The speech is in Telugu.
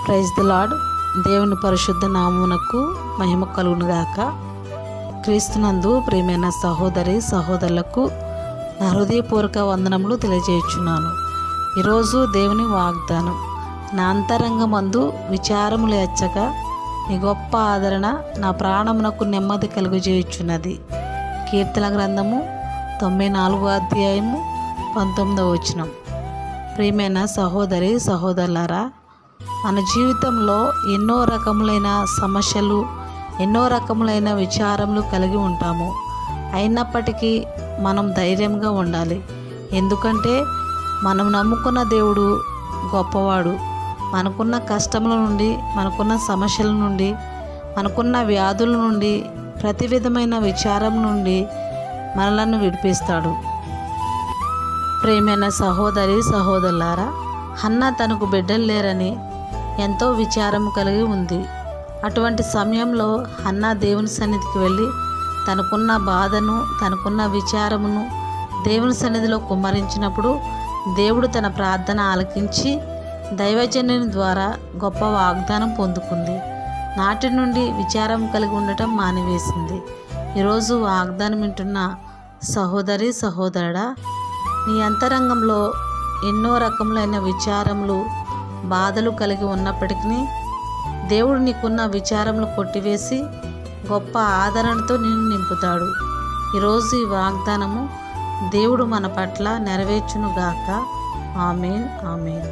Praise the lord. దేవుని పరిశుద్ధ నామమునకు మహిమ కలుగునుగాక. క్రీస్తునందు ప్రియమైన సహోదరి సహోదరులకు నా హృదయపూర్వక వందనములు తెలియజేయుచున్నాను. ఈరోజు దేవుని వాగ్దానం, నా అంతరంగమందు విచారములు ఎచ్చగా నీ గొప్ప ఆదరణ నా ప్రాణమునకు నెమ్మది కలుగజేయుచున్నది. కీర్తన గ్రంథము 94వ అధ్యాయము 19వ వచనం. ప్రియమైన సహోదరి సహోదరులారా, మన జీవితంలో ఎన్నో రకములైన సమస్యలు, ఎన్నో రకములైన విచారములు కలిగి ఉంటాము. అయినప్పటికీ మనం ధైర్యంగా ఉండాలి. ఎందుకంటే మనం నమ్ముకున్న దేవుడు గొప్పవాడు. మనకున్న కష్టముల నుండి, మనకున్న సమస్యల నుండి, మనకున్న వ్యాధుల నుండి, ప్రతి విధమైన విచారం నుండి మనలను విడిపిస్తాడు. ప్రియమైన సహోదరి సహోదరులారా, హన్న తనకు బిడ్డలు లేరని ఎంతో విచారం కలిగి ఉంది. అటువంటి సమయంలో హన్న దేవుని సన్నిధికి వెళ్ళి తనకున్న బాధను, తనకున్న విచారమును దేవుని సన్నిధిలో కుమ్మరించినప్పుడు దేవుడు తన ప్రార్థన ఆలకించి దైవజనుని ద్వారా గొప్ప వాగ్దానం పొందుకుంది. నాటి నుండి విచారం కలిగి ఉండటం మానివేసింది. ఈరోజు వాగ్దానం వింటున్న సహోదరి సహోదరుడా, నీ అంతరంగంలో ఎన్నో రకములైన విచారములు, బాధలు కలిగి ఉన్నప్పటికీ దేవుడు నీకున్న విచారములు కొట్టివేసి గొప్ప ఆదరణతో నిన్ను నింపుతాడు. ఈరోజు ఈ వాగ్దానము దేవుడు మన పట్ల నెరవేర్చునుగాక. ఆమేన్, ఆమేన్.